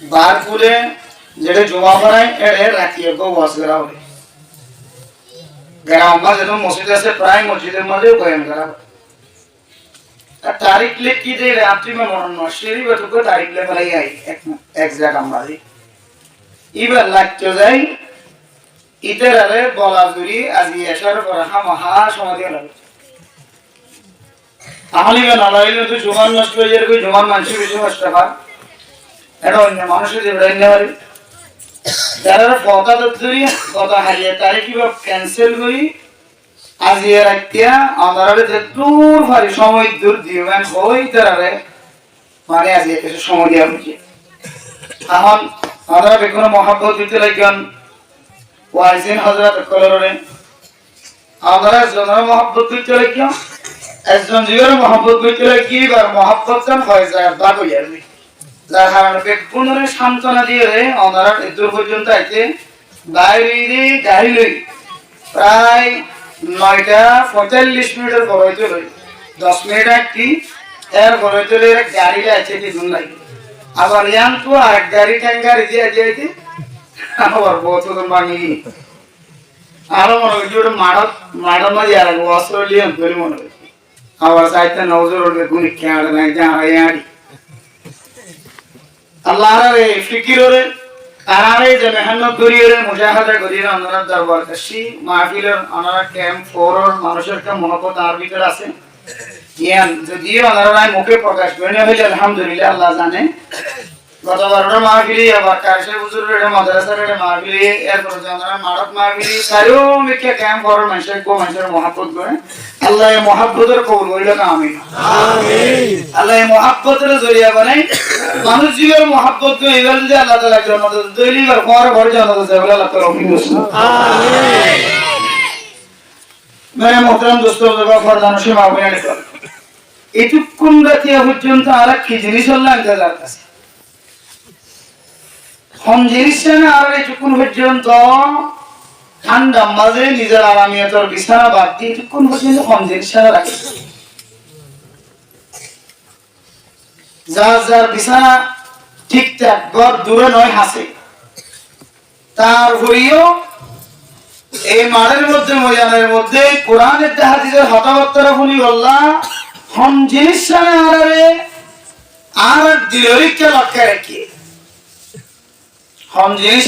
বার খুলে যেটা জমা করায় এড়ে রাখিয়ে ওয়াজ করা হবে গ্রাম বা যেন মসজিদ আছে প্রায় মসজিদের মধ্যে বয়ান করা হবে আর তারিখ লিখি যে রাত্রি মে মরণ নশিরি বেটুকো তারিখ লে ফেলাই আই এক জায়গা আমরা এবার লাগতে যাই ইতের আরে বলা জুড়ি আজি এসার পর মহা সমাধি হবে তাহলে নালাইলে তো জোমান নষ্ট হয়ে যাবে জোমান মানুষ বেশি নষ্ট হয় এটা অন্য মানুষের যে ব্রেন নেওয়ারি যারা কথা ধরি কথা হারিয়ে তারে কিভাবে ক্যান্সেল করি আজি রাখিয়া আমরা যে দূর ভারি সময় দূর দিবেন হই তারে মানে আজি কিছু সময় দেওয়া উচিত এখন আমরা বেগুন মহাব্বত দিতে লাগেন ওয়াইজিন হযরত কলরে আমরা জনের মহাব্বত দিতে লাগেন একজন জীবের মহাব্বত দিতে লাগি আর মহাব্বতন হয়ে যায় বাদ হয়ে যাবে যার কারণে বেগুনের সান্তনা দিয়ে রে আমরা দূর পর্যন্ত আইতে বাইরে গাড়ি লই প্রায় 9:45 মিনিটের পর হইতে লই 10 মিনিট একটি এর পর হইতে লই গাড়ি আছে কি দুন নাই আবার ইয়ান তো আর গাড়ি ট্যাঙ্গার দিয়ে যাইতে আবার বহুত বাঙি আরো মনে হয় যে মাড়া মাঝে আর অস্ট্রেলিয়ান ধরে মনে হয় আবার চাইতে নজর উঠবে গুণি খেয়াল নাই জাহাড়ি আল্লাহর এই ফিকিরে তারারে যে মেহনত করিয়ে মুজাহাদা করিয়ে আমরা দরবার কাশি মাহফিলের আমরা ক্যাম্প ফোরর মানুষের কা মহব্বত আর ভিতর আছে ইয়ান যদিও আমরা মুখে প্রকাশ করে হইলে আলহামদুলিল্লাহ আল্লাহ জানে গত 12টা মাহফিলি আবার কাশে হুজুরের মাদ্রাসার মাহফিলি এরপর আমরা মারক মাহফিলি সারো মিকে ক্যাম্প ফোরর মানুষের কো মানুষের মহব্বত করে আল্লাহ এই মহব্বতের কবুল করিল আমিন আমিন আল্লাহ এই মহব্বতের জরিয়া বানাই মানুষ জীবের মহব্বত করে এবার যদি আল্লাহ তাআলা জান্নাত দইলিবার পর ঘর জান্নাত যাবে আল্লাহ তাআলা আমিন আমিন মেরে মোহতারাম দোস্ত বাবা ফরদান সীমা বয়ান কর এতক্ষণ রাতে পর্যন্ত আর কি জিনিস আল্লাহ ইন্তজার আছে কোন জিনিস না আর এতক্ষণ পর্যন্ত ঠান্ডা মাঝে নিজের আরামিয়তর বিছানা বাদ দিয়ে এতক্ষণ পর্যন্ত কোন জিনিস রাখে যার বিছানা ঠিকঠাক ঘর দূরে নয় হাসে তার হইও এই মাঠের মধ্যে ময়দানের মধ্যে কোরআনের হাদিসের হতাবত্তরা শুনি আল্লাহ কোন জিনিস আর দিলরিকে লক্ষ্য রাখি কোন জিনিস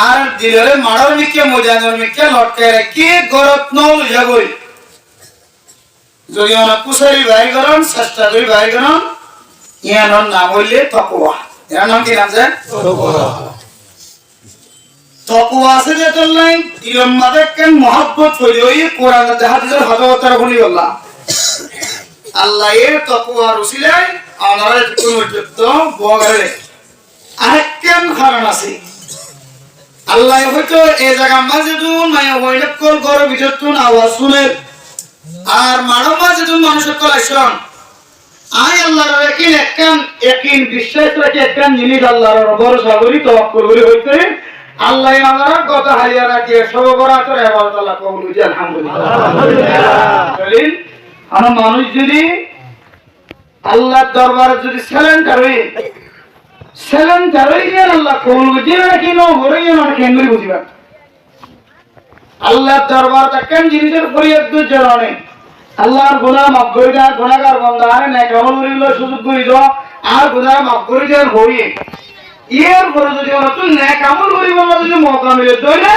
আর দিলরে মাড়র মিকে ময়দানের মিকে লক্ষ্য রাখি গরত নল যাবই যদি ওনা কুসারি ভাই গরম চেষ্টা করি ভাই গরম ইয়ানোর নাম হইলে তকওয়া এর নাম কি নাম স্যার তকওয়া আছে যে তোর নাই দিলম মাঝে কেন মহব্বত হইল ওই কোরআনের হাদিসের হতাবত্তরা শুনি আল্লাহ আল্লাহ এর তকওয়ার উসিলায় আমরা কোন যুক্ত বগারে আরেকজন কারণ আছে আল্লাহ হয়তো এই জায়গা মাঝে তো মায়া হইলে কল ঘর ভিতর তো আওয়াজ শুনে আর মানব মাঝে তো মানুষের কলেকশন আই আল্লাহর একই বিশ্বাস রাখি একখান জিনিস আল্লাহর ভরসা করি তাওয়াক্কুল করি হইতে আল্লাহ আমার কথা হারিয়ে রাখি সব বরাতর ইবাদত আল্লাহ কবুল করি আলহামদুলিল্লাহ চলেন আমরা মানুষ যদি আল্লাহর দরবারে যদি সালেন্ডার হই আল্লাহ কবুল করি নাকি নো হরে না কেন্দ্রে বুঝিবা আল্লাহর দরবার একখান জিনিসের ফরিয়াদ দুই জরনে আল্লাহর গুনাহ মাফ করে দেয়া গুনাহগার বান্দা আর নেক আমল করিল সুযোগ করে দাও আর গুনাহ মাফ করে দেওয়ার হইয়ে এর পরে যদি ওরা তুই নেক আমল করিব না যদি মওকা মিলে দইলে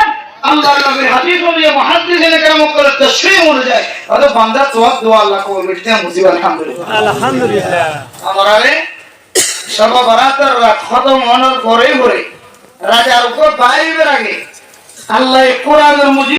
আল্লাহর নবীর হাদিস অনুযায়ী মুহাদ্দিসিনে কেরাম করে তাশরীহ অনুযায়ী অত বান্দা দোয়া আল্লাহ কবুল করে দেন মুজিব আলহামদুলিল্লাহ আলহামদুলিল্লাহ আমারে সব বরাতর রাত খতম হওয়ার পরে রাজার উপর বাইরে আগে আল্লাহ কোরআনের মুজিব